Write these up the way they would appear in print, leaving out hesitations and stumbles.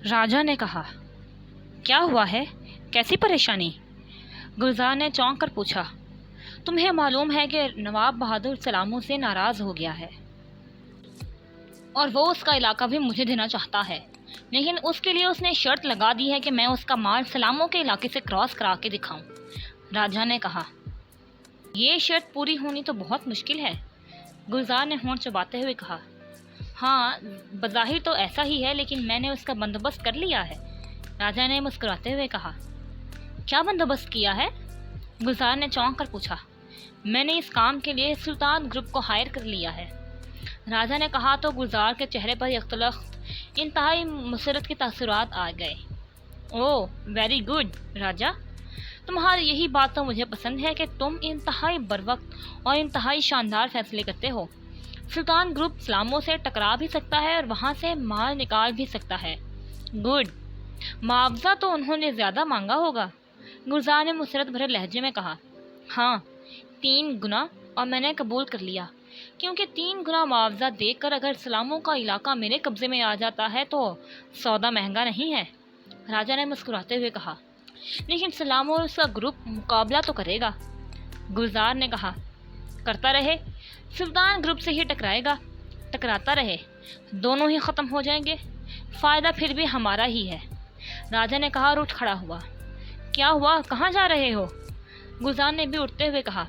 راجا نے کہا۔ کیا ہوا ہے؟ کیسی پریشانی؟ گلزار نے چونک کر پوچھا۔ تمہیں معلوم ہے کہ نواب بہادر سلاموں سے ناراض ہو گیا ہے اور وہ اس کا علاقہ بھی مجھے دینا چاہتا ہے، لیکن اس کے لیے اس نے شرط لگا دی ہے کہ میں اس کا مال سلاموں کے علاقے سے کراس کرا کے دکھاؤں۔ راجا نے کہا۔ یہ شرط پوری ہونی تو بہت مشکل ہے، گلزار نے ہونٹ چباتے ہوئے کہا۔ ہاں، بظاہر تو ایسا ہی ہے، لیکن میں نے اس کا بندوبست کر لیا ہے، راجا نے مسکراتے ہوئے کہا۔ کیا بندوبست کیا ہے؟ گلزار نے چونک کر پوچھا۔ میں نے اس کام کے لیے سلطان گروپ کو ہائر کر لیا ہے، راجا نے کہا تو گلزار کے چہرے پر یکلخت انتہائی مسرت کے تاثرات آ گئے۔ اوہ ویری گڈ راجا، تمہاری یہی بات تو مجھے پسند ہے کہ تم انتہائی بروقت اور انتہائی شاندار فیصلے کرتے ہو۔ سلطان گروپ سلاموں سے ٹکرا بھی سکتا ہے اور وہاں سے مال نکال بھی سکتا ہے۔ گڈ، معاوضہ تو انہوں نے زیادہ مانگا ہوگا، گلزار نے مسرت بھرے لہجے میں کہا۔ ہاں، 3 گنا، اور میں نے قبول کر لیا، کیونکہ 3 گنا معاوضہ دے کر اگر سلاموں کا علاقہ میرے قبضے میں آ جاتا ہے تو سودا مہنگا نہیں ہے، راجا نے مسکراتے ہوئے کہا۔ لیکن سلاموں اور اس کا گروپ مقابلہ تو کرے گا، گلزار نے کہا۔ کرتا رہے، سلطان گروپ سے ہی ٹکرائے گا، ٹکراتا رہے، دونوں ہی ختم ہو جائیں گے، فائدہ پھر بھی ہمارا ہی ہے، راجا نے کہا اور اٹھ کھڑا ہوا۔ کیا ہوا، کہاں جا رہے ہو؟ گلزار نے بھی اٹھتے ہوئے کہا۔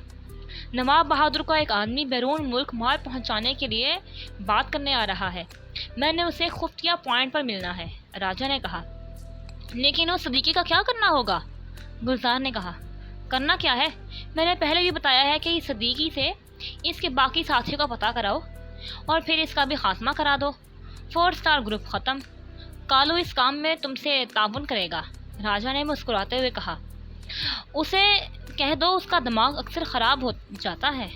نواب بہادر کا ایک آدمی بیرون ملک مال پہنچانے کے لیے بات کرنے آ رہا ہے، میں نے اسے خفیہ پوائنٹ پر ملنا ہے، راجا نے کہا۔ لیکن اس صدیقی کا کیا کرنا ہوگا؟ گلزار نے کہا۔ کرنا کیا ہے؟ میں نے پہلے بھی بتایا ہے کہ اس صدیقی سے اس کے باقی ساتھیوں کا پتہ کراؤ اور پھر اس کا بھی خاتمہ کرا دو۔ 4 اسٹار گروپ ختم، کالو اس کام میں تم سے تعاون کرے گا، راجا نے مسکراتے ہوئے کہا۔ اسے کہہ دو اس کا دماغ اکثر خراب ہو جاتا ہے،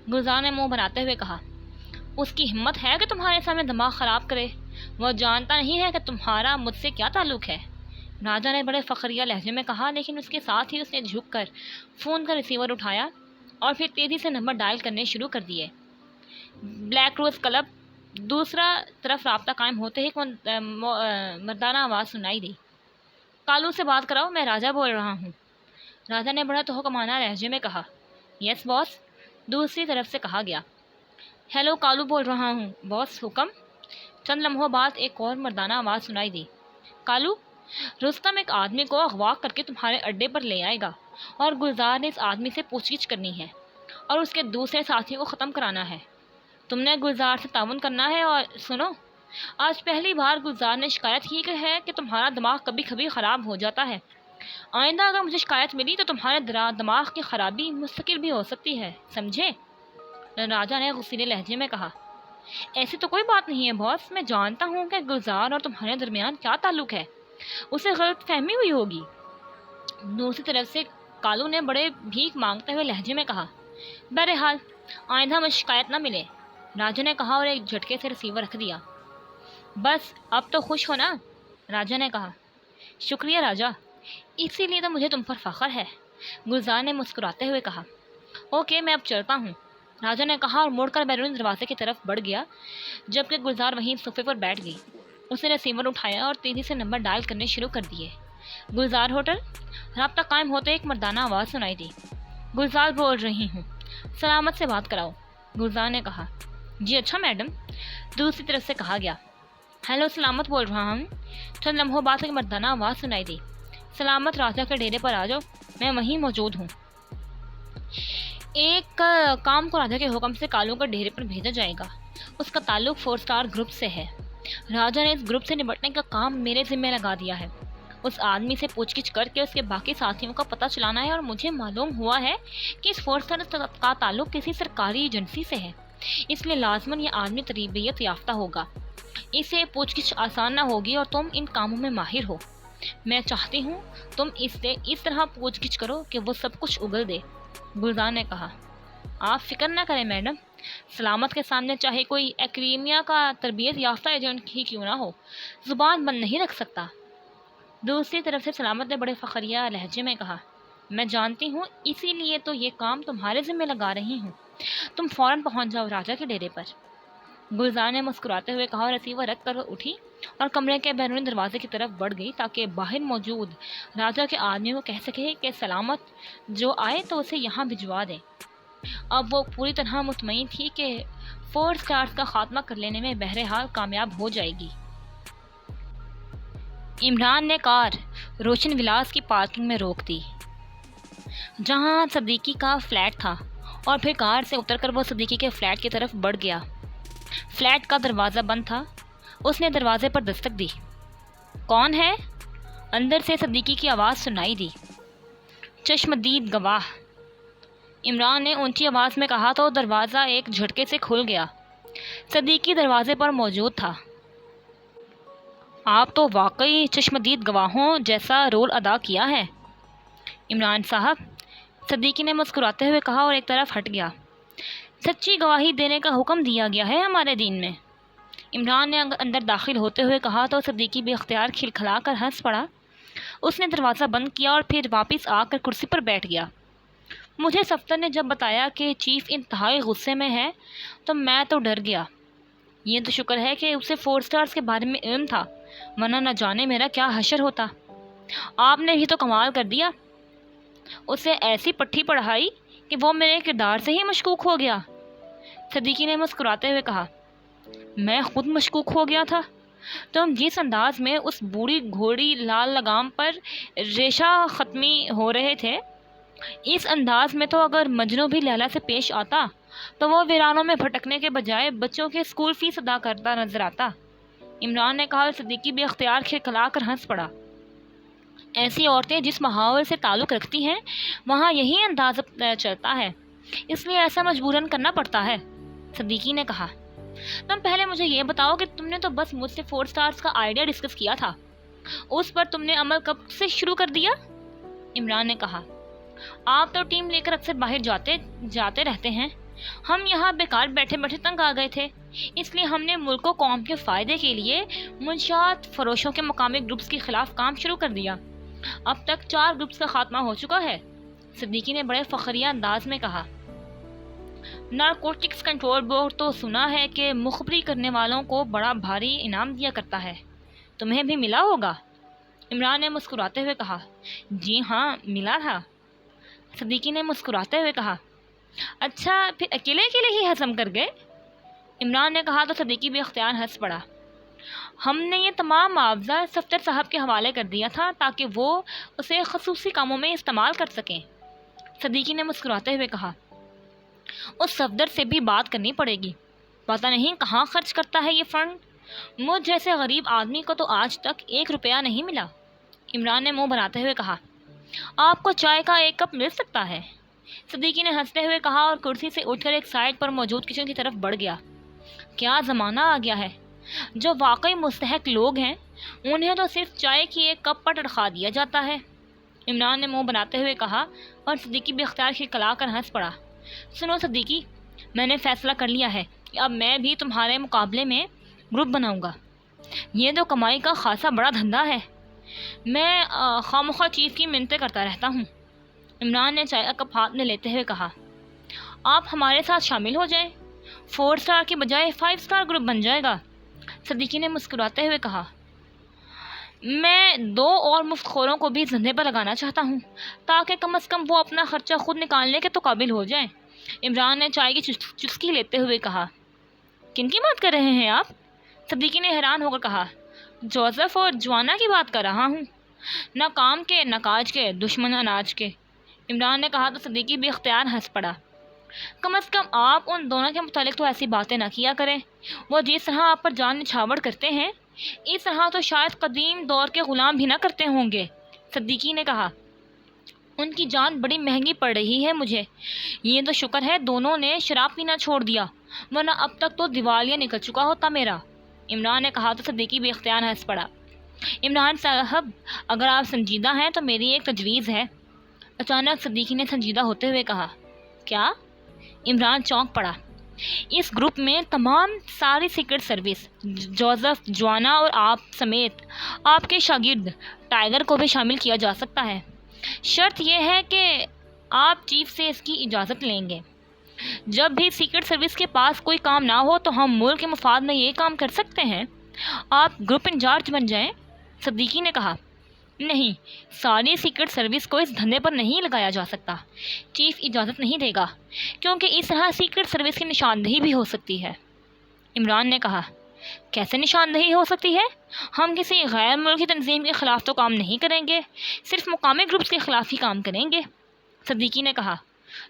گلزار نے منہ بناتے ہوئے کہا۔ اس کی ہمت ہے کہ تمہارے سامنے دماغ خراب کرے، وہ جانتا نہیں ہے کہ تمہارا مجھ سے کیا تعلق ہے، راجا نے بڑے فخریہ لہجے میں کہا، لیکن اس کے ساتھ ہی اس نے جھک کر فون کا ریسیور اٹھایا اور پھر تیزی سے نمبر ڈائل کرنے شروع کر دیے۔ بلیک روز کلب، دوسرا طرف رابطہ قائم ہوتے ہی مردانہ آواز سنائی دی۔ کالو سے بات کراؤ، میں راجا بول رہا ہوں، راجا نے بڑا توہمانہ لہجے میں کہا۔ یس باس، دوسری طرف سے کہا گیا۔ ہیلو، کالو بول رہا ہوں باس، حکم؟ چند لمحوں بعد ایک اور مردانہ آواز سنائی دی۔ کالو، رستم ایک آدمی کو اغوا کر کے تمہارے اڈے پر لے آئے گا اور گلزار نے اس آدمی سے پوچھ گچھ کرنی ہے اور اس کے دوسرے ساتھی کو ختم کرانا ہے۔ تم نے گلزار سے تعاون کرنا ہے اور سنو، آج پہلی بار گلزار نے شکایت کی ہے کہ تمہارا دماغ کبھی کبھی خراب ہو جاتا ہے۔ آئندہ اگر مجھے شکایت ملی تو تمہارے دماغ کی خرابی مستقل بھی ہو سکتی ہے، سمجھے؟ راجا نے غصیلے لہجے میں کہا۔ ایسی تو کوئی بات نہیں ہے باس، میں جانتا ہوں کہ گلزار اور تمہارے درمیان کیا تعلق ہے، اسے غلط فہمی ہوئی ہوگی، دوسری طرف سے کالو نے بڑے بھیک مانگتے ہوئے لہجے میں کہا۔ بہرحال آئندہ مجھے شکایت نہ ملے، راجا نے کہا اور ایک جھٹکے سے ریسیور رکھ دیا۔ بس اب تو خوش ہو نا، راجا نے کہا۔ شکریہ راجا، اسی لیے تو مجھے تم پر فخر ہے، گلزار نے مسکراتے ہوئے کہا۔ اوکے، میں اب چلتا ہوں، راجا نے کہا اور مڑ کر بیرون دروازے کی طرف بڑھ گیا، جبکہ گلزار وہیں صوفے پر بیٹھ گئی۔ اس نے ریسیور اٹھایا اور تیزی سے نمبر ڈائل کرنے شروع کر دیے۔ گلزار ہوٹل، رابطہ قائم ہوتے ایک مردانہ آواز سنائی دی۔ گلزار بول رہی ہوں، سلامت سے بات کراؤ، گلزار نے کہا۔ جی اچھا میڈم، دوسری طرف سے کہا گیا۔ ہیلو، سلامت بول رہا ہوں، چند لمحوں بعد ایک مردانہ آواز سنائی دی۔ سلامت، راجا کے ڈیرے پر آ جاؤ، میں وہیں موجود ہوں۔ ایک کام کو راجا کے حکم سے کالو کے ڈیرے پر بھیجا جائے گا، اس کا تعلق 4 اسٹار گروپ سے ہے، راجا نے اس گروپ سے نمٹنے کا کام میرے ذمہ لگا دیا ہے، اس آدمی سے پوچھ گچھ کر کے اس کے باقی ساتھیوں کا پتہ چلانا ہے، اور مجھے معلوم ہوا ہے کہ اس 4 اسٹار کا تعلق کسی سرکاری ایجنسی سے ہے، اس لیے لازماً یہ آدمی تربیت یافتہ ہوگا، اسے پوچھ گچھ آسان نہ ہوگی اور تم ان کاموں میں ماہر ہو، میں چاہتی ہوں تم اس سے اس طرح پوچھ گچھ کرو کہ وہ سب کچھ اگل دے، گلزار نے کہا۔ آپ فکر نہ کریں میڈم، سلامت کے سامنے چاہے کوئی ایکریمیا کا تربیت یافتہ ایجنٹ ہی کیوں نہ ہو، زبان بند نہیں رکھ سکتا، دوسری طرف سے سلامت نے بڑے فخریہ لہجے میں کہا۔ میں جانتی ہوں، اسی لیے تو یہ کام تمہارے ذمہ لگا رہی ہوں، تم فوراً پہنچ جاؤ راجا کے ڈیرے پر۔ گلزار نے مسکراتے ہوئے کہا اور ریسیور رکھ کر اٹھی اور کمرے کے بیرونی دروازے کی طرف بڑھ گئی تاکہ باہر موجود راجا کے آدمی کو کہہ سکے کہ سلامت جو آئے تو اسے یہاں بھجوا دیں۔ اب وہ پوری طرح مطمئن تھی کہ 4 اسٹارز کا خاتمہ کر لینے میں بہرحال کامیاب ہو جائے گی۔ عمران نے کار روشن ولاس کی پارکنگ میں روک دی جہاں صدیقی کا فلیٹ تھا، اور پھر کار سے اتر کر وہ صدیقی کے فلیٹ کی طرف بڑھ گیا۔ فلیٹ کا دروازہ بند تھا۔ اس نے دروازے پر دستک دی۔ کون ہے؟ اندر سے صدیقی کی آواز سنائی دی۔ چشمدید گواہ، عمران نے اونچی آواز میں کہا تو دروازہ ایک جھٹکے سے کھل گیا۔ صدیقی دروازے پر موجود تھا۔ آپ تو واقعی چشمدید گواہوں جیسا رول ادا کیا ہے عمران صاحب، صدیقی نے مسکراتے ہوئے کہا اور ایک طرف ہٹ گیا۔ سچی گواہی دینے کا حکم دیا گیا ہے ہمارے دین میں، عمران نے اندر داخل ہوتے ہوئے کہا تو صدیقی بے اختیار کھلکھلا کر ہنس پڑا۔ اس نے دروازہ بند کیا اور پھر واپس آ کر کرسی پر بیٹھ گیا۔ مجھے صفدر نے جب بتایا کہ چیف انتہائی غصے میں ہے تو میں تو ڈر گیا۔ یہ تو شکر ہے کہ اسے 4 اسٹارز کے بارے میں علم تھا، ورنہ نہ جانے میرا کیا حشر ہوتا۔ آپ نے بھی تو کمال کر دیا، اسے ایسی پٹھی پڑھائی کہ وہ میرے کردار سے ہی مشکوک ہو گیا۔ صدیقی نے مسکراتے ہوئے کہا، میں خود مشکوک ہو گیا تھا۔ تم جس انداز میں اس بوڑھی گھوڑی لال لگام پر ریشہ ختمی ہو رہے تھے، اس انداز میں تو اگر مجنو بھی لیلا سے پیش آتا تو وہ ویرانوں میں بھٹکنے کے بجائے بچوں کے اسکول فیس ادا کرتا نظر آتا، عمران نے کہا۔ صدیقی بے اختیار کھلکھلا کر ہنس پڑا۔ ایسی عورتیں جس ماحول سے تعلق رکھتی ہیں وہاں یہی انداز چلتا ہے، اس لیے ایسا مجبوراً کرنا پڑتا ہے، صدیقی نے کہا۔ تم پہلے مجھے یہ بتاؤ کہ تم نے تو بس مجھ سے 4 اسٹارز کا آئیڈیا ڈسکس کیا تھا، اس پر تم نے عمل کب سے شروع کر دیا؟ عمران نے کہا، آپ تو ٹیم لے کر اکثر باہر جاتے رہتے ہیں، ہم یہاں بیکار بیٹھے بیٹھے تنگ آ گئے تھے، اس لیے ہم نے ملک و قوم کے فائدے کے لیے منشیات فروشوں کے مقامی گروپس کے خلاف کام شروع کر دیا۔ اب تک 4 گروپس کا خاتمہ ہو چکا ہے، صدیقی نے بڑے فخریہ انداز میں کہا۔ نارکوٹکس کنٹرول بورڈ تو سنا ہے کہ مخبری کرنے والوں کو بڑا بھاری انعام دیا کرتا ہے، تمہیں بھی ملا ہوگا، عمران نے مسکراتے ہوئے کہا۔ جی ہاں، ملا تھا، صدیقی نے مسکراتے ہوئے کہا۔ اچھا، پھر اکیلے ہی ہضم کر گئے، عمران نے کہا تو صدیقی بے اختیار ہنس پڑا۔ ہم نے یہ تمام معاوضہ صفدر صاحب کے حوالے کر دیا تھا تاکہ وہ اسے خصوصی کاموں میں استعمال کر سکیں، صدیقی نے مسکراتے ہوئے کہا۔ اس صفدر سے بھی بات کرنی پڑے گی، پتہ نہیں کہاں خرچ کرتا ہے یہ فنڈ، مجھ جیسے غریب آدمی کو تو آج تک 1 روپیہ نہیں ملا، عمران نے منہ بناتے ہوئے کہا۔ آپ کو چائے کا 1 کپ مل سکتا ہے، صدیقی نے ہنستے ہوئے کہا اور کرسی سے اٹھ کر ایک سائڈ پر موجود کچن کی طرف بڑھ گیا۔ کیا زمانہ آ گیا ہے، جو واقعی مستحق لوگ ہیں انہیں تو صرف چائے کی 1 کپ پر تنخواہ دیا جاتا ہے، عمران نے منہ بناتے ہوئے کہا اور صدیقی بے اختیار کھلکھلا کر ہنس پڑا۔ سنو صدیقی، میں نے فیصلہ کر لیا ہے کہ اب میں بھی تمہارے مقابلے میں گروپ بناؤں گا، یہ تو کمائی کا خاصا بڑا دھندا ہے، میں خواہ چیف کی منتیں کرتا رہتا ہوں، عمران نے چائے کا کپ ہاتھ میں لیتے ہوئے کہا۔ آپ ہمارے ساتھ شامل ہو جائیں، 4 اسٹار کے بجائے 5 اسٹار گروپ بن جائے گا، صدیقی نے مسکراتے ہوئے کہا۔ میں 2 اور مفت خوروں کو بھی دھندے پر لگانا چاہتا ہوں تاکہ کم از کم وہ اپنا خرچہ خود نکالنے کے تو قابل ہو جائیں، عمران نے چائے کی چسکی لیتے ہوئے کہا۔ کن کی بات کر رہے ہیں آپ؟ صدیقی نے حیران ہو کر کہا۔ جوزف اور جوانا کی بات کر رہا ہوں، نہ کام کے نہ کاج کے، دشمن اناج کے، عمران نے کہا تو صدیقی بے اختیار ہنس پڑا۔ کم از کم آپ ان دونوں کے متعلق تو ایسی باتیں نہ کیا کریں، وہ جس طرح آپ پر جان نچھاور کرتے ہیں اس طرح تو شاید قدیم دور کے غلام بھی نہ کرتے ہوں گے، صدیقی نے کہا۔ ان کی جان بڑی مہنگی پڑ رہی ہے مجھے، یہ تو شکر ہے دونوں نے شراب پینا چھوڑ دیا، ورنہ اب تک تو دیوالیہ نکل چکا ہوتا میرا، عمران نے کہا تو صدیقی بے اختیار ہنس پڑا۔ عمران صاحب، اگر آپ سنجیدہ ہیں تو میری ایک تجویز ہے، اچانک صدیقی نے سنجیدہ ہوتے ہوئے کہا۔ کیا؟ عمران چونک پڑا۔ اس گروپ میں تمام ساری سیکرٹ سروس، جوزف، جوانا اور آپ سمیت آپ کے شاگرد ٹائیگر کو بھی شامل کیا جا سکتا ہے، شرط یہ ہے کہ آپ چیف سے اس کی اجازت لیں گے، جب بھی سیکرٹ سروس کے پاس کوئی کام نہ ہو تو ہم ملک کے مفاد میں یہ کام کر سکتے ہیں۔ آپ گروپ انچارج بن جائیں۔ صدیقی نے کہا۔ نہیں، ساری سیکرٹ سروس کو اس دھندے پر نہیں لگایا جا سکتا۔ چیف اجازت نہیں دے گا، کیونکہ اس طرح سیکرٹ سروس کی نشاندہی بھی ہو سکتی ہے۔ عمران نے کہا۔ کیسے نشاندہی ہو سکتی ہے؟ ہم کسی غیر ملکی تنظیم کے خلاف تو کام نہیں کریں گے، صرف مقامی گروپس کے خلاف ہی کام کریں گے۔ صدیقی نے کہا۔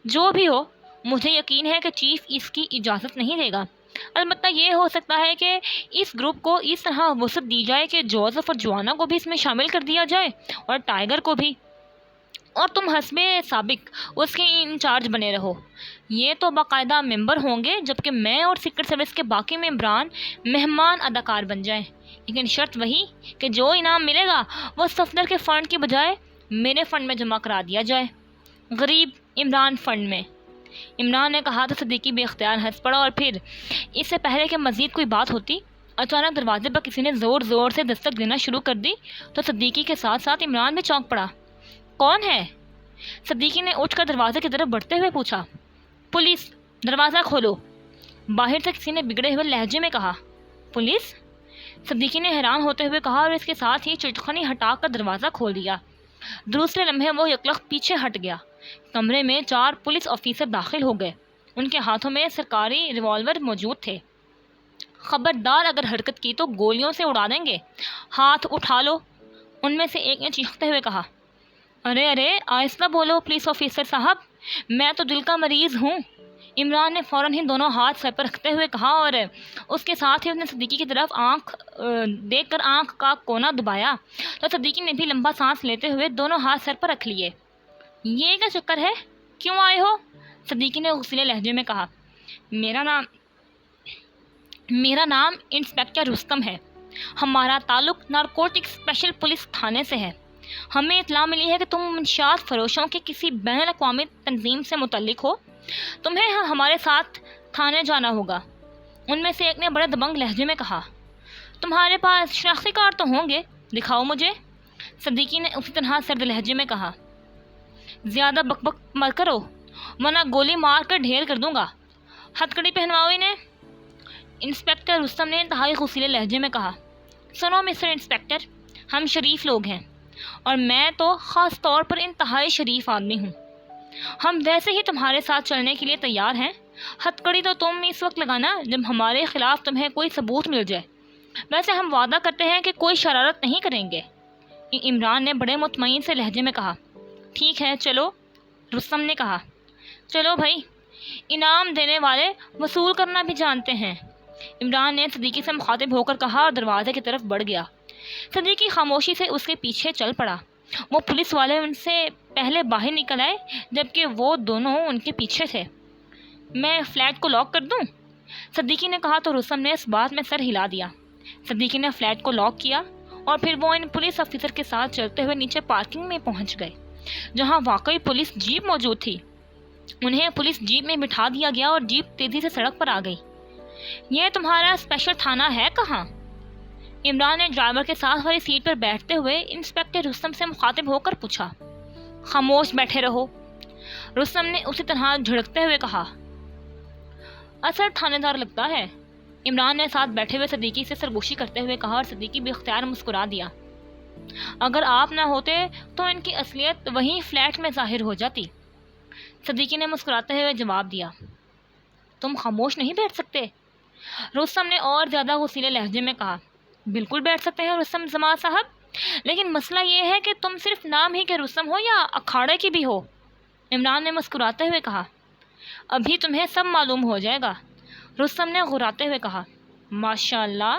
جو بھی ہو، مجھے یقین ہے کہ چیف اس کی اجازت نہیں دے گا۔ البتہ یہ ہو سکتا ہے کہ اس گروپ کو اس طرح وسعت دی جائے کہ جوزف اور جوانا کو بھی اس میں شامل کر دیا جائے اور ٹائیگر کو بھی، اور تم حسب سابق اس کے انچارج بنے رہو۔ یہ تو باقاعدہ ممبر ہوں گے، جبکہ میں اور سیکرٹ سروس کے باقی ممبران مہمان اداکار بن جائیں، لیکن شرط وہی کہ جو انعام ملے گا وہ صفدر کے فنڈ کی بجائے میرے فنڈ میں جمع کرا دیا جائے، غریب عمران فنڈ میں۔ عمران نے کہا تو صدیقی بے اختیار ہنس پڑا، اور پھر اس سے پہلے کہ مزید کوئی بات ہوتی، اچانک دروازے پر کسی نے زور زور سے دستک دینا شروع کر دی تو صدیقی کے ساتھ ساتھ عمران بھی چونک پڑا۔ کون ہے؟ صدیقی نے اٹھ کر دروازے کی طرف بڑھتے ہوئے پوچھا۔ پولیس، دروازہ کھولو، باہر سے کسی نے بگڑے ہوئے لہجے میں کہا۔ پولیس؟ صدیقی نے حیران ہوتے ہوئے کہا، اور اس کے ساتھ ہی چٹخنی ہٹا کر دروازہ کھول دیا۔ دوسرے لمحے وہ یکلخت پیچھے ہٹ گیا۔ کمرے میں 4 پولیس آفیسر داخل ہو گئے۔ ان کے ہاتھوں میں سرکاری ریوالور موجود تھے۔ خبردار اگر حرکت کی تو گولیوں سے اڑا دیں گے، ہاتھ اٹھا لو، ان میں سے ایک نے چیختے ہوئے کہا۔ ارے ارے، آہستہ بولو پولیس آفیسر صاحب، میں تو دل کا مریض ہوں۔ عمران نے فوراً ہی دونوں ہاتھ سر پر رکھتے ہوئے کہا، اور اس کے ساتھ ہی اس نے صدیقی کی طرف دیکھ کر آنکھ کا کونا دبایا تو صدیقی نے بھی لمبا سانس لیتے ہوئے دونوں ہاتھ سر پر رکھ لیے۔ یہ کیا چکر ہے؟ کیوں آئے ہو؟ صدیقی نے غصیلے لہجے میں کہا۔ میرا نام انسپکٹر رستم ہے۔ ہمارا تعلق نارکوٹک اسپیشل پولیس تھانے سے ہے۔ ہمیں اطلاع ملی ہے کہ تم منشیات فروشوں کے کسی بین الاقوامی تنظیم سے متعلق ہو۔ تمہیں ہمارے ساتھ تھانے جانا ہوگا۔ ان میں سے ایک نے بڑے دبنگ لہجے میں کہا۔ تمہارے پاس شناختی کارڈ تو ہوں گے، دکھاؤ مجھے۔ صدیقی نے اسی طرح سرد لہجے میں کہا۔ زیادہ بک بک مت کرو ورنہ گولی مار کر ڈھیر کر دوں گا۔ ہتھکڑی پہنواؤ انہیں۔ انسپکٹر رستم نے انتہائی غصیلے لہجے میں کہا۔ سنو مسٹر انسپکٹر، ہم شریف لوگ ہیں، اور میں تو خاص طور پر انتہائی شریف آدمی ہوں۔ ہم ویسے ہی تمہارے ساتھ چلنے کے لیے تیار ہیں۔ ہتھکڑی تو تم اس وقت لگانا جب ہمارے خلاف تمہیں کوئی ثبوت مل جائے۔ ویسے ہم وعدہ کرتے ہیں کہ کوئی شرارت نہیں کریں گے۔ عمران نے بڑے مطمئن سے لہجے میں کہا۔ ٹھیک ہے چلو، رستم نے کہا۔ چلو بھائی، انعام دینے والے وصول کرنا بھی جانتے ہیں، عمران نے صدیقی سے مخاطب ہو کر کہا، اور دروازے کی طرف بڑھ گیا۔ صدیقی خاموشی سے اس کے پیچھے چل پڑا۔ وہ پولیس والے ان سے پہلے باہر نکل آئے، جبکہ وہ دونوں ان کے پیچھے تھے۔ میں فلیٹ کو لاک کر دوں؟ صدیقی نے کہا تو رستم نے اس بات میں سر ہلا دیا۔ صدیقی نے فلیٹ کو لاک کیا، اور پھر وہ ان پولیس افسر کے ساتھ چلتے ہوئے نیچے پارکنگ میں پہنچ گئے، جہاں واقعی پولیس جیپ موجود تھی۔ انہیں پولیس جیپ میں بٹھا دیا گیا اور جیپ تیزی سے سڑک پر آ گئی۔ یہ تمہارا اسپیشل تھانہ ہے کہاں؟ عمران نے ڈرائیور کے ساتھ والی سیٹ پر بیٹھتے ہوئے انسپکٹر رستم سے مخاطب ہو کر پوچھا۔ خاموش بیٹھے رہو، رستم نے اسی طرح جھڑکتے ہوئے کہا۔ اصل تھانے دار لگتا ہے، عمران نے ساتھ بیٹھے ہوئے صدیقی سے سرگوشی کرتے ہوئے کہا، اور صدیقی بے اختیار مسکرا دیا۔ اگر آپ نہ ہوتے تو ان کی اصلیت وہیں فلیٹ میں ظاہر ہو جاتی، صدیقی نے مسکراتے ہوئے جواب دیا۔ تم خاموش نہیں بیٹھ سکتے؟ رستم نے اور زیادہ غصیلے لہجے میں کہا۔ بالکل بیٹھ سکتے ہیں رستم جماعت صاحب، لیکن مسئلہ یہ ہے کہ تم صرف نام ہی کے رستم ہو یا اکھاڑے کی بھی ہو، عمران نے مسکراتے ہوئے کہا۔ ابھی تمہیں سب معلوم ہو جائے گا، رستم نے غراتے ہوئے کہا۔ ماشاءاللہ،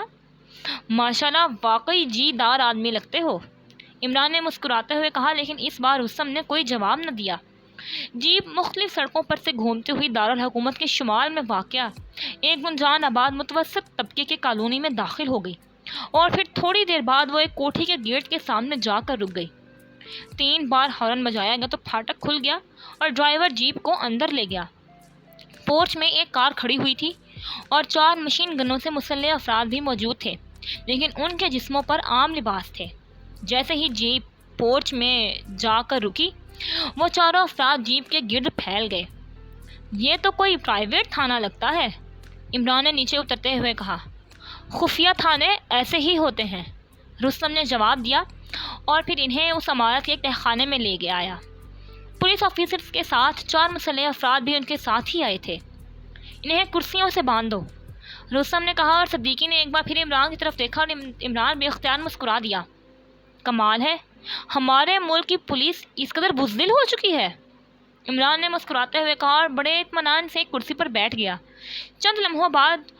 ماشاءاللہ، واقعی جی دار آدمی لگتے ہو، عمران نے مسکراتے ہوئے کہا، لیکن اس بار رستم نے کوئی جواب نہ دیا۔ جیپ مختلف سڑکوں پر سے گھومتی ہوئی دارالحکومت کے شمال میں واقع ایک گنجان آباد متوسط طبقے کے کالونی میں داخل ہو گئی، اور پھر تھوڑی دیر بعد وہ ایک کوٹھی کے گیٹ کے سامنے جا کر رک گئی۔ 3 بار ہارن بجایا گیا تو پھاٹک کھل گیا اور ڈرائیور جیپ کو اندر لے گیا۔ پورچ میں ایک کار کھڑی ہوئی تھی اور 4 مشین گنوں سے مسلح افراد بھی موجود تھے، لیکن ان کے جسموں پر عام لباس تھے۔ جیسے ہی جیپ پورچ میں جا کر رکی، وہ چاروں افراد جیپ کے گرد پھیل گئے۔ یہ تو کوئی پرائیویٹ تھانہ لگتا ہے، عمران نے نیچے اترتے ہوئے کہا۔ خفیہ تھانے ایسے ہی ہوتے ہیں، رستم نے جواب دیا، اور پھر انہیں اس عمارت کے ایک تہخانے میں لے گیا آیا۔ پولیس آفیسرز کے ساتھ 4 مسلح افراد بھی ان کے ساتھ ہی آئے تھے۔ انہیں کرسیوں سے باندھ دو، رستم نے کہا، اور صدیقی نے ایک بار پھر عمران کی طرف دیکھا اور عمران بے اختیار مسکرا دیا۔ کمال ہے، ہمارے ملک کی پولیس اس قدر بزدل ہو چکی ہے، عمران نے مسکراتے ہوئے کہا، اور بڑے اطمینان سے ایک کرسی پر بیٹھ گیا۔ چند لمحوں بعد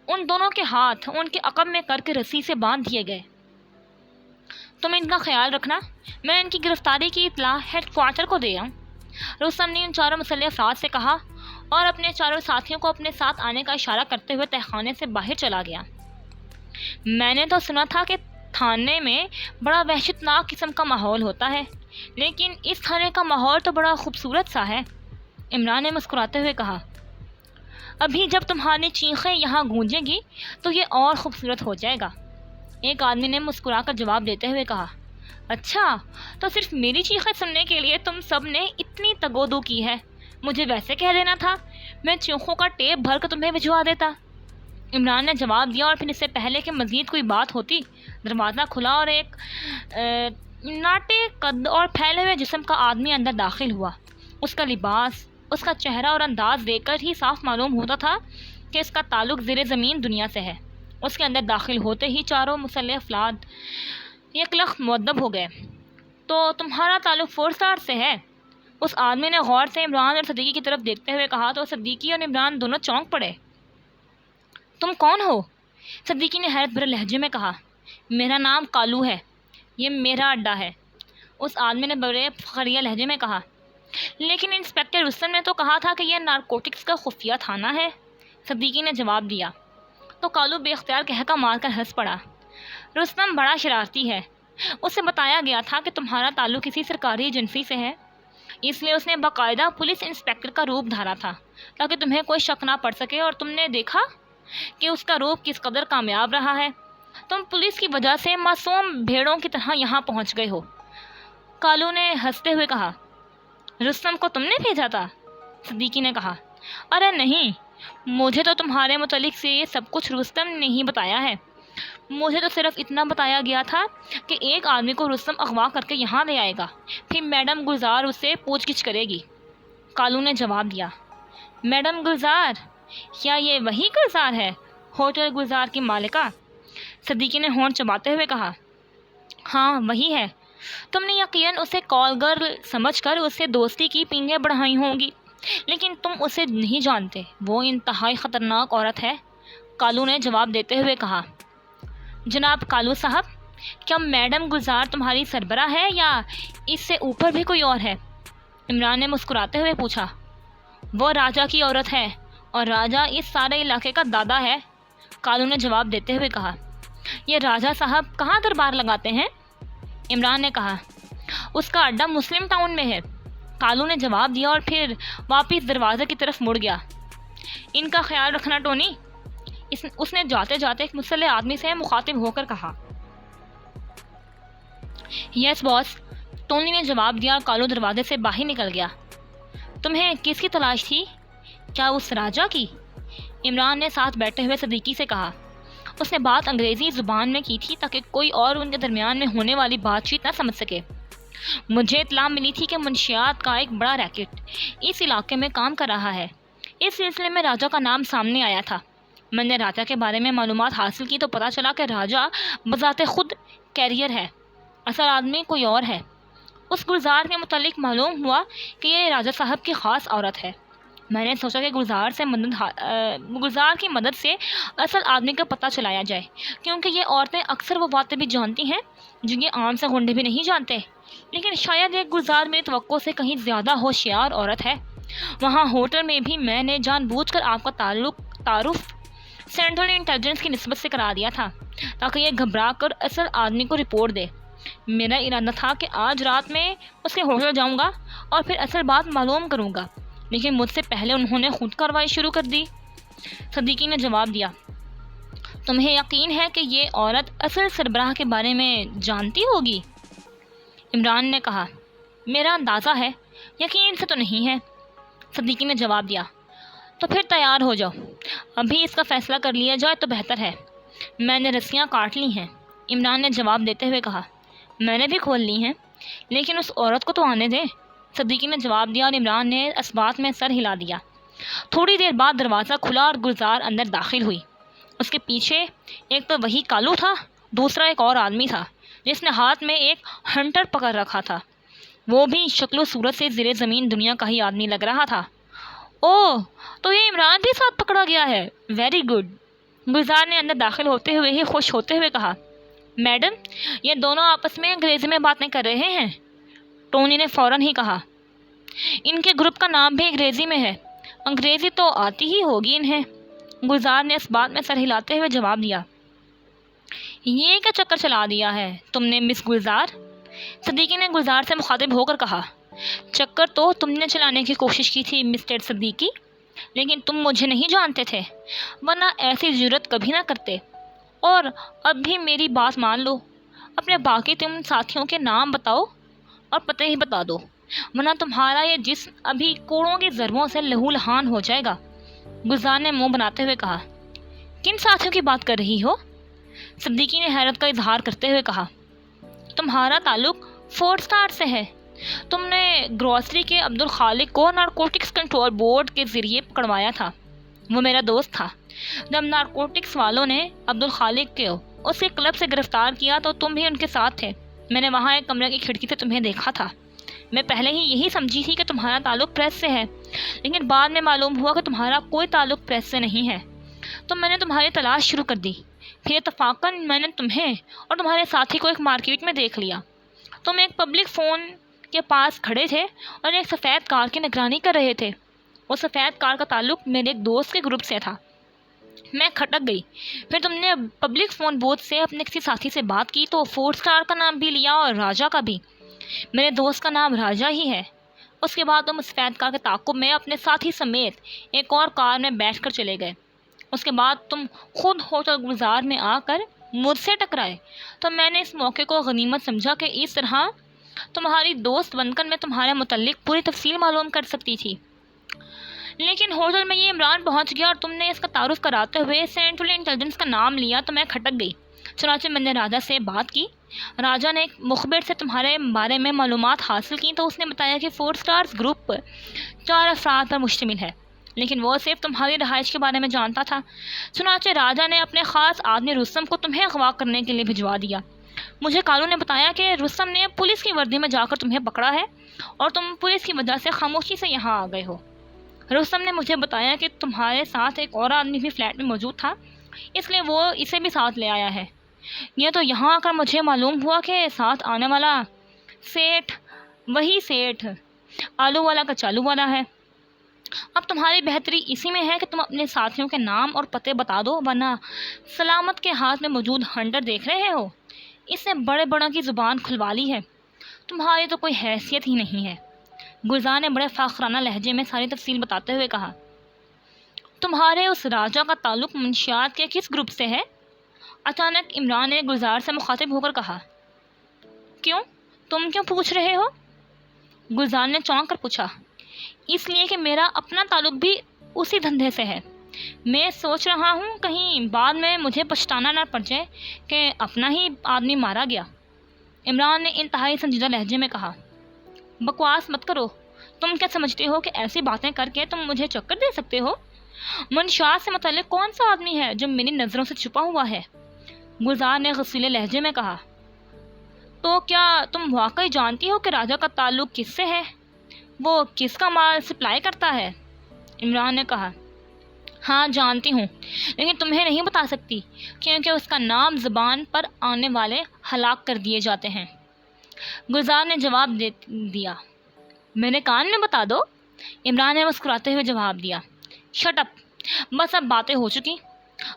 ان دونوں کے ہاتھ ان کے عقب میں کر کے رسی سے باندھ دیے گئے۔ تم ان کا خیال رکھنا، میں ان کی گرفتاری کی اطلاع ہیڈ کوارٹر کو دے آؤں، رستم نے ان 4 مسلح افراد سے کہا، اور اپنے 4 ساتھیوں کو اپنے ساتھ آنے کا اشارہ کرتے ہوئے تہخانے سے باہر چلا گیا۔ میں نے تو سنا تھا کہ تھانے میں بڑا وحشت ناک قسم کا ماحول ہوتا ہے، لیکن اس تھانے کا ماحول تو بڑا خوبصورت سا ہے، عمران نے مسکراتے ہوئے کہا۔ ابھی جب تمہاری چیخیں یہاں گونجیں گی تو یہ اور خوبصورت ہو جائے گا، ایک آدمی نے مسکرا کر جواب دیتے ہوئے کہا۔ اچھا، تو صرف میری چیخیں سننے کے لیے تم سب نے اتنی تگودو کی ہے؟ مجھے ویسے کہہ دینا تھا، میں چیخوں کا ٹیپ بھر کر تمہیں بھجوا دیتا، عمران نے جواب دیا، اور پھر اس سے پہلے کہ مزید کوئی بات ہوتی، دروازہ کھلا اور ایک ناٹے قد اور پھیلے ہوئے جسم کا آدمی اندر داخل ہوا۔ اس کا لباس، اس کا چہرہ اور انداز دیکھ کر ہی صاف معلوم ہوتا تھا کہ اس کا تعلق زیر زمین دنیا سے ہے۔ اس کے اندر داخل ہوتے ہی 4 مسلح افراد یک لخت مؤدب ہو گئے۔ تو تمہارا تعلق 4 اسٹار سے ہے؟ اس آدمی نے غور سے عمران اور صدیقی کی طرف دیکھتے ہوئے کہا، تو صدیقی اور عمران دونوں چونک پڑے۔ تم کون ہو؟ صدیقی نے حیرت بھرے لہجے میں کہا۔ میرا نام کالو ہے، یہ میرا اڈا ہے، اس آدمی نے بڑے فخریہ لہجے میں کہا۔ لیکن انسپکٹر رستم نے تو کہا تھا کہ یہ نارکوٹکس کا خفیہ تھانہ ہے، صدیقی نے جواب دیا۔ تو کالو بے اختیار کہکا مار کر ہنس پڑا۔ رستم بڑا شرارتی ہے، اسے بتایا گیا تھا کہ تمہارا تعلق کسی سرکاری ایجنسی سے ہے، اس لیے اس نے باقاعدہ پولیس انسپکٹر کا روپ دھارا تھا تاکہ تمہیں کوئی شک نہ پڑ سکے، اور تم نے دیکھا کہ اس کا روپ کس قدر کامیاب رہا ہے۔ تم پولیس کی وجہ سے معصوم بھیڑوں کی طرح یہاں پہنچ گئے ہو، کالو نے ہنستے ہوئے کہا۔ رستم کو تم نے بھیجا تھا؟ صدیقی نے کہا۔ ارے نہیں، مجھے تو تمہارے متعلق سے یہ سب کچھ رستم نے ہی بتایا ہے، مجھے تو صرف اتنا بتایا گیا تھا کہ ایک آدمی کو رستم اغوا کر کے یہاں لے آئے گا، پھر میڈم گلزار اس سے پوچھ گچھ کرے گی، کالو نے جواب دیا۔ میڈم گلزار؟ کیا یہ وہی گلزار ہے، ہوٹل گلزار کی مالکہ؟ صدیقی نے ہونٹ چباتے ہوئے کہا۔ ہاں وہی ہے، تم نے یقیناً اسے کال گرل سمجھ کر اس سے دوستی کی پینگیں بڑھائی ہوں گی، لیکن تم اسے نہیں جانتے، وہ انتہائی خطرناک عورت ہے، کالو نے جواب دیتے ہوئے کہا۔ جناب کالو صاحب، کیا میڈم گلزار تمہاری سربراہ ہے یا اس سے اوپر بھی کوئی اور ہے؟ عمران نے مسکراتے ہوئے پوچھا۔ وہ راجا کی عورت ہے، اور راجا اس سارے علاقے کا دادا ہے، کالو نے جواب دیتے ہوئے کہا۔ یہ راجا صاحب کہاں دربار لگاتے ہیں؟ عمران نے کہا۔ اس کا اڈا مسلم ٹاؤن میں ہے، کالو نے جواب دیا، اور پھر واپس دروازے کی طرف مڑ گیا۔ ان کا خیال رکھنا ٹونی، اس نے جاتے جاتے ایک مسلح آدمی سے مخاطب ہو کر کہا۔ یس باس، ٹونی نے جواب دیا، اور کالو دروازے سے باہر نکل گیا۔ تمہیں کس کی تلاش تھی؟ کیا اس راجا کی؟ عمران نے ساتھ بیٹھے ہوئے صدیقی سے کہا۔ اس نے بات انگریزی زبان میں کی تھی تاکہ کوئی اور ان کے درمیان میں ہونے والی بات چیت نہ سمجھ سکے۔ مجھے اطلاع ملی تھی کہ منشیات کا ایک بڑا ریکٹ اس علاقے میں کام کر رہا ہے، اس سلسلے میں راجا کا نام سامنے آیا تھا۔ میں نے راجا کے بارے میں معلومات حاصل کی تو پتہ چلا کہ راجا بذات خود کیریئر ہے، اصل آدمی کوئی اور ہے۔ اس گلزار کے متعلق معلوم ہوا کہ یہ راجا صاحب کی خاص عورت ہے۔ میں نے سوچا کہ گلزار کی مدد سے اصل آدمی کا پتہ چلایا جائے، کیونکہ یہ عورتیں اکثر وہ باتیں بھی جانتی ہیں جو یہ عام سے گنڈے بھی نہیں جانتے، لیکن شاید یہ گلزار میری توقع سے کہیں زیادہ ہوشیار عورت ہے۔ وہاں ہوٹل میں بھی میں نے جان بوجھ کر آپ کا تعارف سینٹرل انٹیلیجنس کی نسبت سے کرا دیا تھا تاکہ یہ گھبرا کر اصل آدمی کو رپورٹ دے۔ میرا ارادہ تھا کہ آج رات میں اس کے ہوٹل جاؤں گا اور پھر اصل بات معلوم کروں گا، لیکن مجھ سے پہلے انہوں نے خود کارروائی شروع کر دی، صدیقی نے جواب دیا۔ تمہیں یقین ہے کہ یہ عورت اصل سربراہ کے بارے میں جانتی ہوگی؟ عمران نے کہا۔ میرا اندازہ ہے، یقین سے تو نہیں ہے، صدیقی نے جواب دیا۔ تو پھر تیار ہو جاؤ، ابھی اس کا فیصلہ کر لیا جائے تو بہتر ہے۔ میں نے رسیاں کاٹ لی ہیں، عمران نے جواب دیتے ہوئے کہا۔ میں نے بھی کھول لی ہیں، لیکن اس عورت کو تو آنے دیں، صدیقی نے جواب دیا اور عمران نے اس بات میں سر ہلا دیا۔ تھوڑی دیر بعد دروازہ کھلا اور گلزار اندر داخل ہوئی۔ اس کے پیچھے ایک تو وہی کالو تھا، دوسرا ایک اور آدمی تھا جس نے ہاتھ میں ایک ہنٹر پکڑ رکھا تھا۔ وہ بھی شکل و صورت سے زیر زمین دنیا کا ہی آدمی لگ رہا تھا۔ اوہ، تو یہ عمران بھی ساتھ پکڑا گیا ہے، ویری گڈ، گلزار نے اندر داخل ہوتے ہوئے ہی خوش ہوتے ہوئے کہا۔ میڈم، یہ دونوں آپس میں انگریزی میں باتیں کر رہے ہیں، ٹونی نے فوراً ہی کہا۔ ان کے گروپ کا نام بھی انگریزی میں ہے، انگریزی تو آتی ہی ہوگی انہیں، گلزار نے اس بات میں سر ہلاتے ہوئے جواب دیا۔ یہ کیا چکر چلا دیا ہے تم نے مس گلزار؟ صدیقی نے گلزار سے مخاطب ہو کر کہا۔ چکر تو تم نے چلانے کی کوشش کی تھی مسٹر صدیقی، لیکن تم مجھے نہیں جانتے تھے، ورنہ ایسی جرت کبھی نہ کرتے۔ اور اب بھی میری بات مان لو، اپنے باقی تم ساتھیوں کے نام بتاؤ اور پتہ ہی بتا دو، ورنہ تمہارا یہ جسم ابھی کوڑوں کی ضربوں سے لہو لہان ہو جائے گا، گلزار نے منہ بناتے ہوئے کہا۔ کن ساتھیوں کی بات کر رہی ہو؟ صدیقی نے حیرت کا اظہار کرتے ہوئے کہا۔ تمہارا تعلق فورٹ اسٹار سے ہے، تم نے گروسری کے عبدالخالق کو نارکوٹکس کنٹرول بورڈ کے ذریعے پکڑوایا تھا، وہ میرا دوست تھا۔ جب نارکوٹکس والوں نے عبدالخالق کو اس کے کلب سے گرفتار کیا تو تم بھی ان کے ساتھ تھے، میں نے وہاں ایک کمرے کی کھڑکی سے تمہیں دیکھا تھا۔ میں پہلے ہی یہی سمجھی تھی کہ تمہارا تعلق پریس سے ہے، لیکن بعد میں معلوم ہوا کہ تمہارا کوئی تعلق پریس سے نہیں ہے، تو میں نے تمہاری تلاش شروع کر دی۔ پھر اتفاقاً میں نے تمہیں اور تمہارے ساتھی کو ایک مارکیٹ میں دیکھ لیا، تم ایک پبلک فون کے پاس کھڑے تھے اور ایک سفید کار کی نگرانی کر رہے تھے، اس سفید کار کا تعلق میرے ایک دوست کے گروپ سے تھا۔ میں کھٹک گئی، پھر تم نے پبلک فون بوتھ سے اپنے کسی ساتھی سے بات کی تو فورٹ اسٹار کا نام بھی لیا اور راجا کا بھی، میرے دوست کا نام راجا ہی ہے۔ اس کے بعد تم اس سفید کار کے تعاقب میں اپنے ساتھی سمیت ایک اور کار میں بیٹھ کر چلے گئے۔ اس کے بعد تم خود ہوٹل گلزار میں آ کر مجھ سے ٹکرائے، تو میں نے اس موقع کو غنیمت سمجھا کہ اس طرح تمہاری دوست بن کر میں تمہارے متعلق پوری تفصیل معلوم کر سکتی تھی۔ لیکن ہوٹل میں یہ عمران پہنچ گیا اور تم نے اس کا تعارف کراتے ہوئے سینٹرل انٹیلیجنس کا نام لیا تو میں کھٹک گئی۔ چنانچہ میں نے راجا سے بات کی، راجا نے ایک مخبر سے تمہارے بارے میں معلومات حاصل کی تو اس نے بتایا کہ فورٹ اسٹارز گروپ 4 افراد پر مشتمل ہے، لیکن وہ صرف تمہاری رہائش کے بارے میں جانتا تھا۔ چنانچہ راجا نے اپنے خاص آدمی رستم کو تمہیں اغوا کرنے کے لیے بھجوا دیا۔ مجھے کالو نے بتایا کہ رستم نے پولیس کی وردی میں جا کر تمہیں پکڑا ہے اور تم پولیس کی وجہ سے خاموشی سے یہاں آ گئے ہو۔ رستم نے مجھے بتایا کہ تمہارے ساتھ ایک اور آدمی بھی فلیٹ میں موجود تھا، اس لیے وہ اسے بھی ساتھ لے آیا ہے۔ یہ تو یہاں آ کر مجھے معلوم ہوا کہ ساتھ آنے والا سیٹھ وہی سیٹھ آلو والا کا چالو والا ہے۔ اب تمہاری بہتری اسی میں ہے کہ تم اپنے ساتھیوں کے نام اور پتے بتا دو، ورنہ سلامت کے ہاتھ میں موجود ہنٹر دیکھ رہے ہو، اس نے بڑے بڑوں کی زبان کھلوا لی ہے، تمہاری تو کوئی حیثیت ہی نہیں ہے، گلزار نے بڑے فاخرانہ لہجے میں ساری تفصیل بتاتے ہوئے کہا۔ تمہارے اس راجا کا تعلق منشیات کے کس گروپ سے ہے؟ اچانک عمران نے گلزار سے مخاطب ہو کر کہا۔ کیوں؟ تم کیوں پوچھ رہے ہو؟ گلزار نے چونک کر پوچھا۔ اس لیے کہ میرا اپنا تعلق بھی اسی دھندے سے ہے، میں سوچ رہا ہوں کہیں بعد میں مجھے پچھتانا نہ پڑ جائے کہ اپنا ہی آدمی مارا گیا، عمران نے انتہائی سنجیدہ لہجے میں کہا۔ بکواس مت کرو، تم کیا سمجھتے ہو کہ ایسی باتیں کر کے تم مجھے چکر دے سکتے ہو؟ منشیات سے متعلق کون سا آدمی ہے جو میری نظروں سے چھپا ہوا ہے؟ گلزار نے غصیلے لہجے میں کہا۔ تو کیا تم واقعی جانتی ہو کہ راجا کا تعلق کس سے ہے؟ وہ کس کا مال سپلائی کرتا ہے؟ عمران نے کہا۔ ہاں جانتی ہوں، لیکن تمہیں نہیں بتا سکتی کیونکہ اس کا نام زبان پر آنے والے ہلاک کر دیے جاتے ہیں، گلزار نے جواب دیا۔ میرے کان میں بتا دو، عمران نے مسکراتے ہوئے جواب دیا۔ شٹ اپ، بس اب باتیں ہو چکی،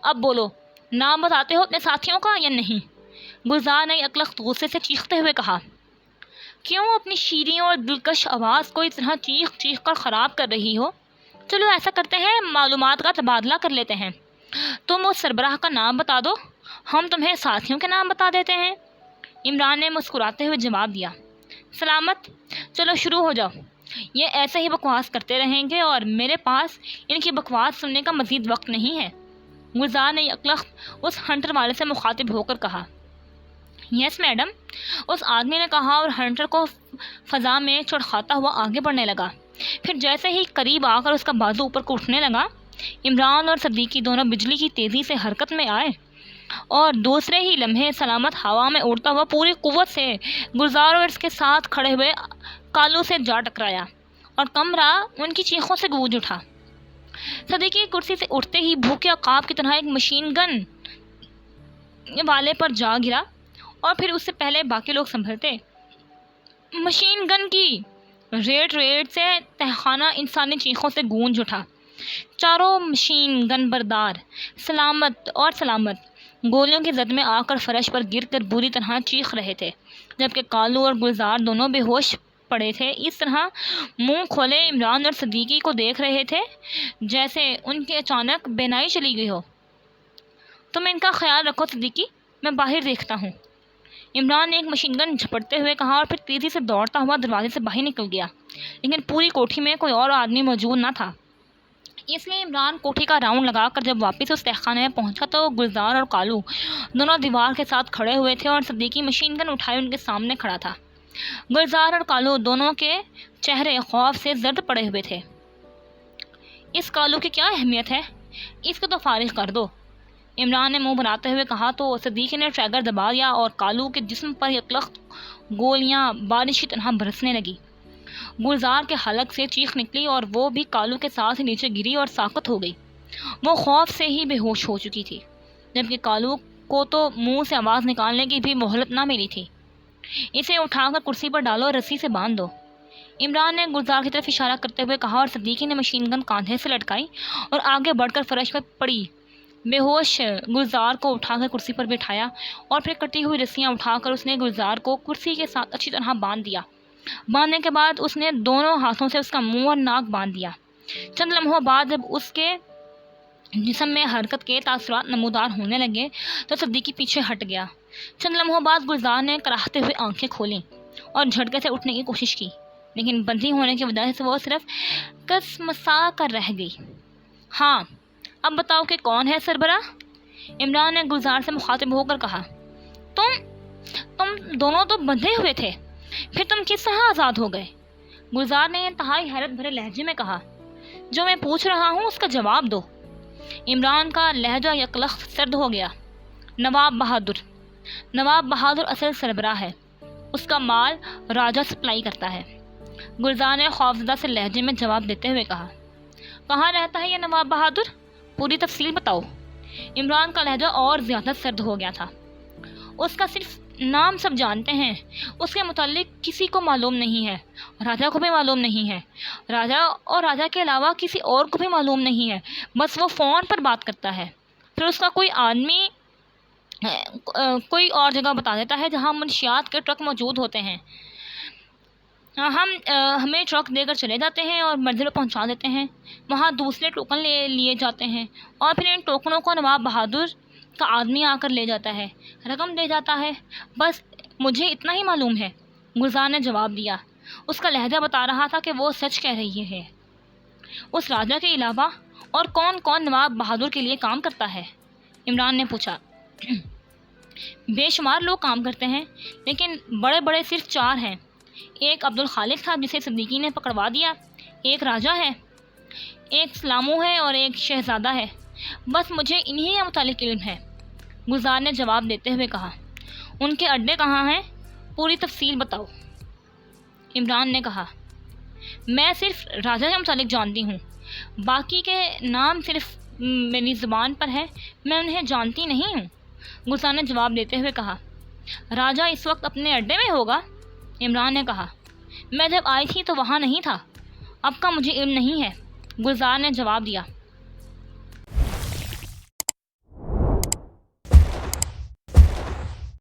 اب بولو، نام بتاتے ہو اپنے ساتھیوں کا یا نہیں؟ گلزار نے اکلخت غصے سے چیختے ہوئے کہا۔ کیوں اپنی شیریں اور دلکش آواز کو اس طرح چیخ چیخ کر خراب کر رہی ہو؟ چلو ایسا کرتے ہیں، معلومات کا تبادلہ کر لیتے ہیں، تم اس سربراہ کا نام بتا دو، ہم تمہیں ساتھیوں کے نام بتا دیتے ہیں، عمران نے مسکراتے ہوئے جواب دیا۔ سلامت، چلو شروع ہو جاؤ، یہ ایسے ہی بکواس کرتے رہیں گے اور میرے پاس ان کی بکواس سننے کا مزید وقت نہیں ہے۔ گلزار نے یکلخت اس ہنٹر والے سے مخاطب ہو کر کہا۔ یس میڈم، اس آدمی نے کہا اور ہنٹر کو فضا میں چڑخاتا ہوا آگے بڑھنے لگا۔ پھر جیسے ہی قریب آ کر اس کا بازو اوپر کو اٹھنے لگا، عمران اور صدیقی دونوں بجلی کی تیزی سے حرکت میں آئے اور دوسرے ہی لمحے سلامت ہوا میں اڑتا ہوا پوری قوت سے گلزار اور اس کے ساتھ کھڑے ہوئے کالو سے جا ٹکرایا اور کمرہ ان کی چیخوں سے گونج اٹھا۔ صدیقی کرسی سے اٹھتے ہی بھوکے عقاب کی طرح ایک مشین گن والے پر جا گرا اور پھر اس سے پہلے باقی لوگ سنبھلتے مشین گن کی ریٹ سے تہخانہ انسانی چیخوں سے گونج اٹھا۔ چاروں مشین گن بردار سلامت گولیوں کی زد میں آ کر فرش پر گر کر بری طرح چیخ رہے تھے، جبکہ کالو اور گلزار دونوں بے ہوش پڑے تھے، اس طرح منہ کھولے عمران اور صدیقی کو دیکھ رہے تھے جیسے ان کے اچانک بینائی چلی گئی ہو۔ تم ان کا خیال رکھو صدیقی، میں باہر دیکھتا ہوں، عمران نے ایک مشین گن جھپٹتے ہوئے کہا اور پھر تیزی سے دوڑتا ہوا دروازے سے باہر نکل گیا، لیکن پوری کوٹھی میں کوئی اور آدمی موجود نہ تھا، اس لیے عمران کوٹھی کا راؤنڈ لگا کر جب واپس اس تہخانے میں پہنچا تو گلزار اور کالو دونوں دیوار کے ساتھ کھڑے ہوئے تھے اور صدیقی مشین گن اٹھائے ان کے سامنے کھڑا تھا۔ گلزار اور کالو دونوں کے چہرے خوف سے زرد پڑے ہوئے تھے۔ اس کالو کی کیا اہمیت ہے؟ اس کو تو فارغ کر دو، عمران نے منہ بناتے ہوئے کہا تو صدیقی نے ٹریگر دبا دیا اور کالو کے جسم پر یکلخت گولیاں بارش کی طرح برسنے لگی۔ گلزار کے حلق سے چیخ نکلی اور وہ بھی کالو کے ساتھ نیچے گری اور ساقط ہو گئی۔ وہ خوف سے ہی بے ہوش ہو چکی تھی، جبکہ کالو کو تو منہ سے آواز نکالنے کی بھی مہلت نہ ملی تھی۔ اسے اٹھا کر کرسی پر ڈالو اور رسی سے باندھ دو، عمران نے گلزار کی طرف اشارہ کرتے ہوئے کہا اور صدیقی نے مشین گن کاندھے سے لٹکائی اور آگے بڑھ کر فرش پر پڑی بے ہوش گلزار کو اٹھا کر کرسی پر بٹھایا اور پھر کٹی ہوئی رسیاں اٹھا کر اس نے گلزار کو کرسی کے ساتھ اچھی طرح باندھ دیا۔ باندھنے کے بعد اس نے دونوں ہاتھوں سے اس کا منہ اور ناک باندھ دیا۔ چند لمحوں بعد جب اس کے جسم میں حرکت کے تاثرات نمودار ہونے لگے تو صدیقی پیچھے ہٹ گیا۔ چند لمحوں بعد گلزار نے کراہتے ہوئے آنکھیں کھولیں اور جھٹکے سے اٹھنے کی کوشش کی، لیکن بندھی ہونے کی وجہ سے وہ صرف کسمسا کر رہ گئی۔ ہاں، اب بتاؤ کہ کون ہے سربراہ؟ عمران نے گلزار سے مخاطب ہو کر کہا۔ تم دونوں تو بندھے ہوئے تھے، پھر تم کس طرح آزاد ہو گئے؟ گلزار نے انتہائی حیرت بھرے لہجے میں کہا۔ جو میں پوچھ رہا ہوں اس کا جواب دو۔ عمران کا لہجہ یکلخت سرد ہو گیا۔ نواب بہادر اصل سربراہ ہے، اس کا مال راجہ سپلائی کرتا ہے، گلزار نے خوفزدہ سے لہجے میں جواب دیتے ہوئے کہا۔ کہاں رہتا ہے یہ نواب بہادر؟ پوری تفصیل بتاؤ۔ عمران کا لہجہ اور زیادہ سرد ہو گیا تھا۔ اس کا صرف نام سب جانتے ہیں، اس کے متعلق کسی کو معلوم نہیں ہے، راجہ کو بھی معلوم نہیں ہے، راجہ اور راجہ کے علاوہ کسی اور کو بھی معلوم نہیں ہے، بس وہ فون پر بات کرتا ہے، پھر اس کا کوئی آدمی کوئی اور جگہ بتا دیتا ہے جہاں منشیات کے ٹرک موجود ہوتے ہیں، ہمیں ٹرک دے کر چلے جاتے ہیں اور منزل پہ پہنچا دیتے ہیں، وہاں دوسرے ٹوکن لیے جاتے ہیں اور پھر ان ٹوکنوں کو نواب بہادر کا آدمی آ کر لے جاتا ہے، رقم دے جاتا ہے، بس مجھے اتنا ہی معلوم ہے، گلزار نے جواب دیا۔ اس کا لہجہ بتا رہا تھا کہ وہ سچ کہہ رہی ہے۔ اس راجہ کے علاوہ اور کون کون نواب بہادر کے لیے کام کرتا ہے؟ عمران نے پوچھا۔ بے شمار لوگ کام کرتے ہیں، لیکن بڑے بڑے صرف 4 ہیں۔ ایک عبدالخالق تھا جسے صدیقی نے پکڑوا دیا، ایک راجہ ہے، ایک سلامو ہے اور ایک شہزادہ ہے، بس مجھے انہی کے متعلق علم ہے، گلزار نے جواب دیتے ہوئے کہا۔ ان کے اڈے کہاں ہیں؟ پوری تفصیل بتاؤ، عمران نے کہا۔ میں صرف راجہ کے متعلق جانتی ہوں، باقی کے نام صرف میری زبان پر ہے، میں انہیں جانتی نہیں ہوں، گلزار نے جواب دیتے ہوئے کہا۔ راجہ اس وقت اپنے اڈے میں ہوگا، عمران نے کہا۔ میں جب آئی تھی تو وہاں نہیں تھا، اب کا مجھے علم نہیں ہے، گلزار نے جواب دیا۔